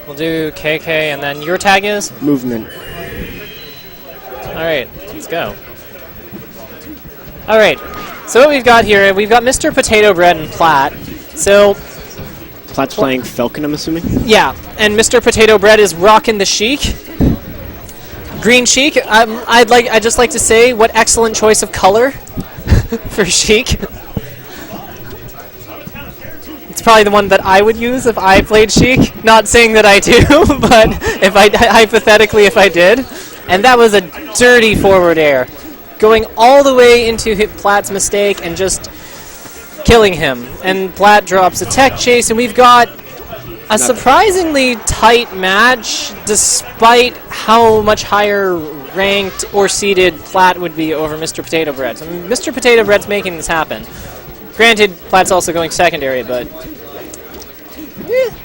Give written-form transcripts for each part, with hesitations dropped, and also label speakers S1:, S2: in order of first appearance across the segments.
S1: We'll do KK, and then your tag is?
S2: Movement.
S1: Alright, let's go. Alright, so what we've got here, we've got Mr. Potatobread and Plat. So,
S2: Plat's playing Falcon, I'm assuming?
S1: yeah, and Mr. Potatobread is rocking the Sheik. Green Sheik. I'd just like to say, what excellent choice of color for Sheik. It's probably the one that I would use if I played Sheik. Not saying that I do, but if hypothetically if I did. And that was a dirty forward air, going all the way into Plat's mistake and just killing him. And Plat drops a tech chase, and we've got a surprisingly tight match, despite how much higher ranked or seeded Plat would be over Mr. Potatobread. So Mr. Potatobread's making this happen. Granted, Plat's also going secondary, but...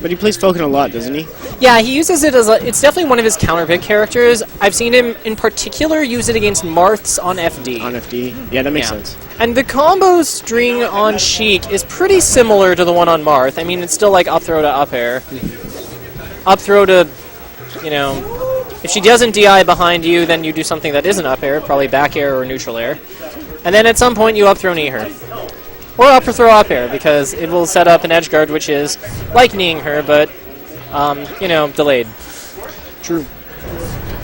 S2: But he plays Falcon a lot, doesn't he?
S1: Yeah, he uses it as it's definitely one of his counterpick characters. I've seen him, in particular, use it against Marths on FD.
S2: On FD? Yeah, that makes sense.
S1: And the combo string on Sheik is pretty similar to the one on Marth. I mean, it's still like up throw to up air. Up throw to, you know, if she doesn't DI behind you, then you do something that isn't up air, probably back air or neutral air. And then at some point you up throw knee her. Or up throw up air, because it will set up an edge guard, which is like kneeing her, but, you know, delayed.
S2: True.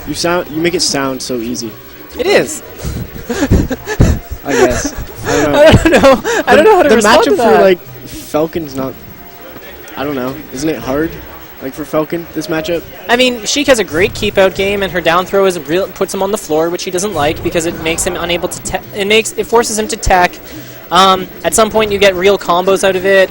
S2: You make it sound so easy.
S1: It is.
S2: I guess.
S1: I don't know how to respond to that.
S2: The matchup for, like, Falcon's not... I don't know. Isn't it hard? Like, for Falcon, this matchup? I
S1: mean, Sheik has a great keep-out game, and her down throw puts him on the floor, which he doesn't like, because it makes him unable to... It forces him to tech. At some point, you get real combos out of it.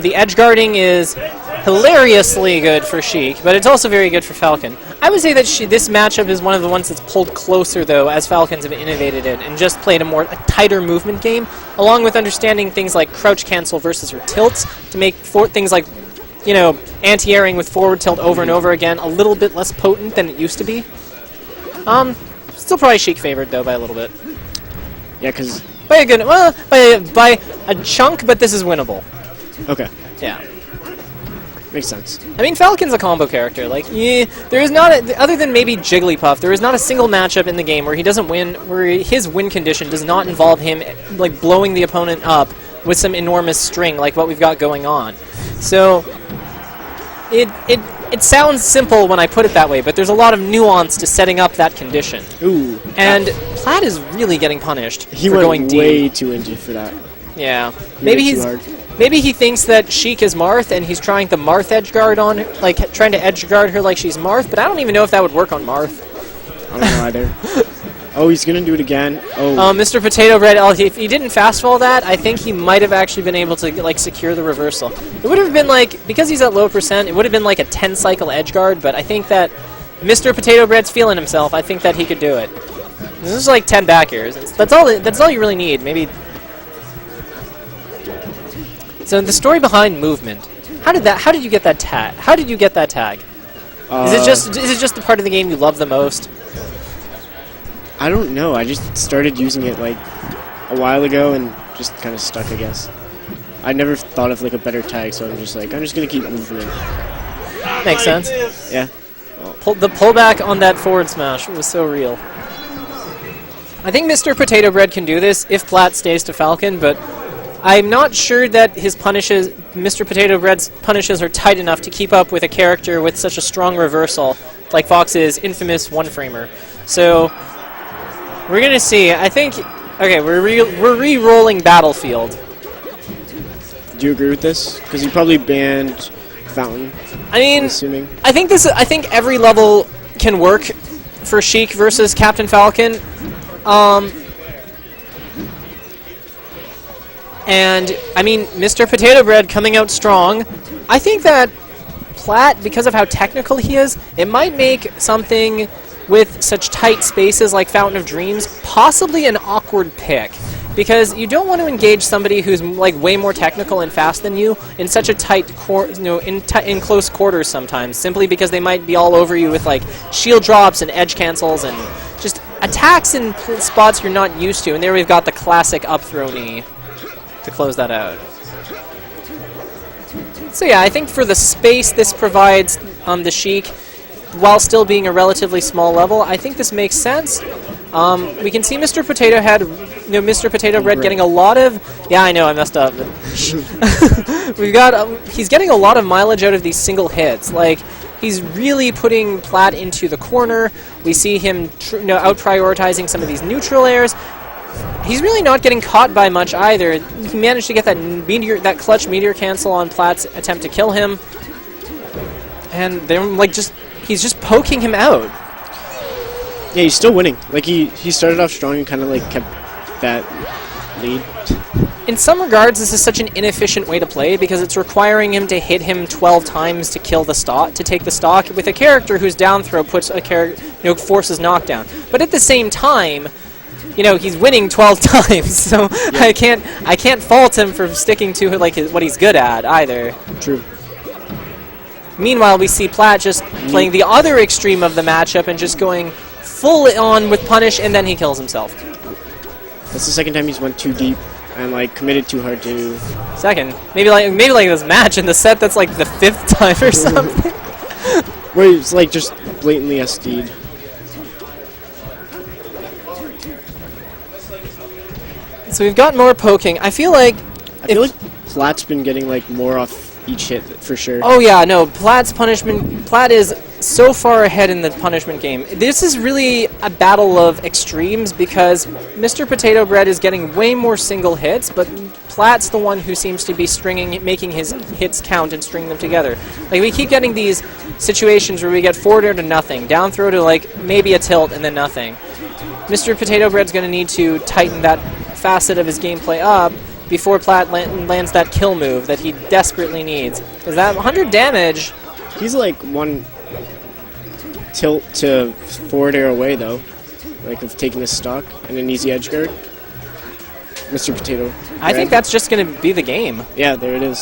S1: The edge guarding is hilariously good for Sheik, but it's also very good for Falcon. I would say that this matchup is one of the ones that's pulled closer, though, as Falcons have innovated it and just played a tighter movement game, along with understanding things like crouch cancel versus her tilts to make things like, you know, anti-airing with forward tilt over and over again a little bit less potent than it used to be. Still probably Sheik favored, though, by a little bit.
S2: Yeah, because...
S1: By a chunk, but this is winnable.
S2: Okay.
S1: Yeah.
S2: Makes sense.
S1: I mean, Falcon's a combo character. Like, there is not, other than maybe Jigglypuff, there is not a single matchup in the game where he doesn't win, where his win condition does not involve him, like, blowing the opponent up with some enormous string, like what we've got going on. So, it sounds simple when I put it that way, but there's a lot of nuance to setting up that condition.
S2: Ooh.
S1: And Plat is really getting punished for going
S2: went
S1: deep.
S2: way too into for that.
S1: Yeah. Maybe he thinks that Sheik is Marth, and he's trying the Marth edge guard on her, like trying to edge guard her like she's Marth, but I don't even know if that would work on Marth.
S2: I don't know either. Oh, he's gonna do it again. Oh.
S1: Mr. Potatobread, if he didn't fastfall that, I think he might have actually been able to like secure the reversal. It would have been like, because he's at low percent, it would have been like a 10 cycle edge guard, but I think that Mr. Potatobread's feeling himself. I think that he could do it. This is like 10 back airs. That's all you really need. Maybe. So the story behind movement. How did you get that tag? How did you get that tag? Is it just the part of the game you love the most?
S2: I don't know. I just started using it like a while ago and just kind of stuck, I guess. I never thought of like a better tag, so I'm just gonna keep moving it.
S1: Makes sense.
S2: Yeah.
S1: The pullback on that forward smash was so real. I think Mr. Potatobread can do this if Plat stays to Falcon, but I'm not sure that Mr. Potatobread's punishes are tight enough to keep up with a character with such a strong reversal, like Fox's infamous one-framer. So, we're gonna see. I think, okay, we're re-rolling Battlefield.
S2: Do you agree with this? Because you probably banned Fountain.
S1: I mean,
S2: I'm assuming.
S1: I think every level can work for Sheik versus Captain Falcon. And, I mean, Mr. Potatobread coming out strong. I think that Plat, because of how technical he is, it might make something with such tight spaces like Fountain of Dreams possibly an awkward pick. Because you don't want to engage somebody who's like way more technical and fast than you in such a tight, in close quarters sometimes, simply because they might be all over you with like shield drops and edge cancels and just attacks in spots you're not used to. And there we've got the classic up throw knee to close that out. So yeah, I think for the space this provides, the Sheik while still being a relatively small level. I think this makes sense. We can see Mr. Mr. Potato Bread getting a lot of... Yeah, I know, I messed up. He's getting a lot of mileage out of these single hits. Like, he's really putting Plat into the corner. We see him out-prioritizing some of these neutral airs. He's really not getting caught by much either. He managed to get that clutch meteor cancel on Plat's attempt to kill him. And they're like he's just poking him out.
S2: Yeah, he's still winning. Like, he started off strong and kind of, like, kept that lead.
S1: In some regards, this is such an inefficient way to play because it's requiring him to hit him 12 times to kill the stock, to take the stock, with a character whose down throw puts forces knockdown. But at the same time, he's winning 12 times, so yeah. I can't fault him for sticking to what he's good at either.
S2: True.
S1: Meanwhile, we see Plat just playing the other extreme of the matchup and just going full on with punish, and then he kills himself.
S2: That's the second time he's went too deep and committed too hard to.
S1: Second, maybe like this match in the set that's like the 5th time or something.
S2: Where he's just blatantly SD'd.
S1: So we've got more poking. I feel like
S2: Plat's been getting more off each hit for sure.
S1: Oh yeah, no, Plat is so far ahead in the punishment game. This is really a battle of extremes because Mr. Potato Bread is getting way more single hits, but Plat's the one who seems to be making his hits count and stringing them together. Like, we keep getting these situations where we get forward air to nothing, down throw to maybe a tilt and then nothing. Mr. Potato Bread's going to need to tighten that facet of his gameplay up before Plat lands that kill move that he desperately needs. Because that 100 damage...
S2: He's one tilt to forward air away, though. Of taking a stock and an easy edge guard. Mr. Potato Bread.
S1: I think that's just going to be the game.
S2: Yeah, there it is.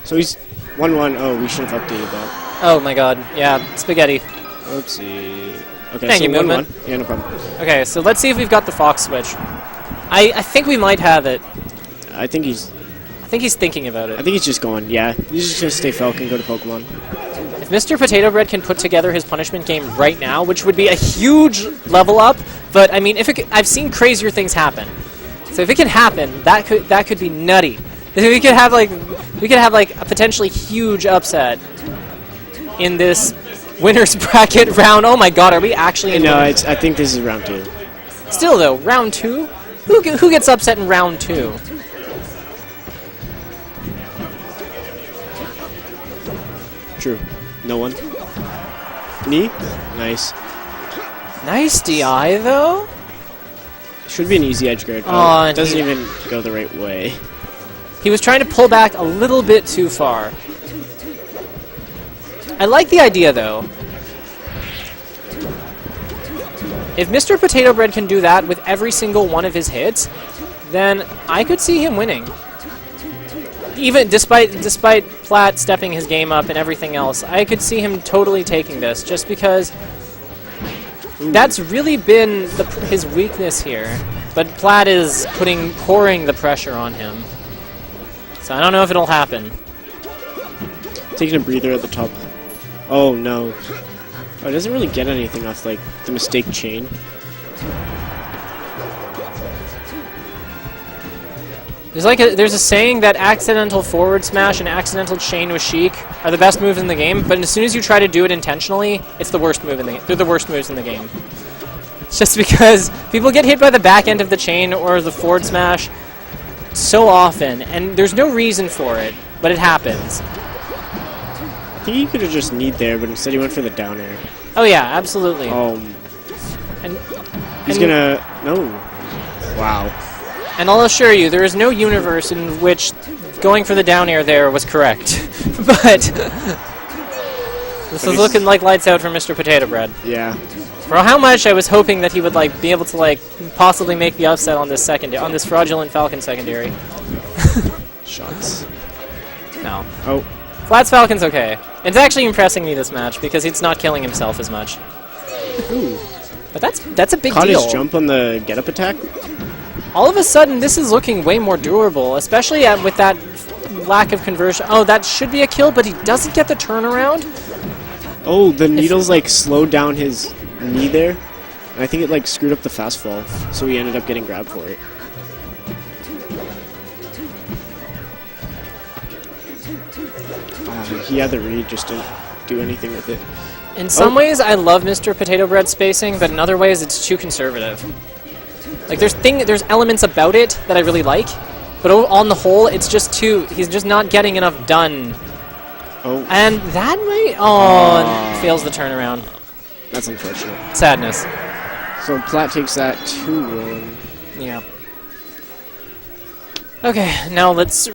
S2: So he's 1-1. Oh, we should have updated that.
S1: Oh my god. Yeah, spaghetti.
S2: Oopsie. Okay,
S1: Thank
S2: so
S1: you, Movement.
S2: 1-1. Yeah, no problem.
S1: Okay, so let's see if we've got the Fox switch. I think we might have it.
S2: I think he's
S1: thinking about it.
S2: I think he's just going, yeah. He's just going to stay Falcon, go to Pokemon.
S1: If Mr. Potato Bread can put together his punishment game right now, which would be a huge level up, but I mean, I've seen crazier things happen. So if it can happen, that could be nutty. We could have a potentially huge upset in this winner's bracket round. Oh my god, are we actually in?
S2: No, I think this is round 2.
S1: Still though, round 2? Who gets upset in round 2?
S2: True. No one. Me? Nice.
S1: Nice DI though.
S2: Should be an easy edge guard.
S1: Oh,
S2: it doesn't even go the right way.
S1: He was trying to pull back a little bit too far. I like the idea though. If Mr. Potato Bread can do that with every single one of his hits, then I could see him winning. Even despite Plat stepping his game up and everything else, I could see him totally taking this, just because that's really been his weakness here. But Plat is pouring the pressure on him. So I don't know if it'll happen.
S2: Taking a breather at the top. Oh no. Oh, it doesn't really get anything off the mistake chain.
S1: There's a saying that accidental forward smash and accidental chain with Sheik are the best moves in the game, but as soon as you try to do it intentionally, it's the worst move they're the worst moves in the game. It's just because people get hit by the back end of the chain or the forward smash so often, and there's no reason for it, but it happens.
S2: I think he could have just kneed there, but instead he went for the down air.
S1: Oh yeah, absolutely.
S2: He's gonna... No. Wow.
S1: And I'll assure you, there is no universe in which going for the down air there was correct. But this is looking like lights out for Mr. Potato Bread.
S2: Yeah.
S1: For how much I was hoping that he would be able to possibly make the upset on this fraudulent Falcon secondary.
S2: Shots.
S1: No.
S2: Oh.
S1: Plat's Falcon's okay. It's actually impressing me this match because it's not killing himself as much.
S2: Ooh.
S1: But that's a big
S2: Caught
S1: deal.
S2: his jump on the get-up attack?
S1: All of a sudden, this is looking way more durable, especially with that lack of conversion. Oh, that should be a kill, but he doesn't get the turnaround.
S2: Oh, the needles like slowed down his knee there. And I think it like screwed up the fast fall, so he ended up getting grabbed for it. He had the read, just didn't do anything with it.
S1: In some ways, I love Mr. Potato Bread spacing, but in other ways, it's too conservative. Like, there's elements about it that I really like, but on the whole, it's just too... He's just not getting enough done.
S2: Oh.
S1: And that might... Oh, and fails the turnaround.
S2: That's unfortunate.
S1: Sadness.
S2: So Plat takes that 2-1.
S1: Yeah. Okay, now let's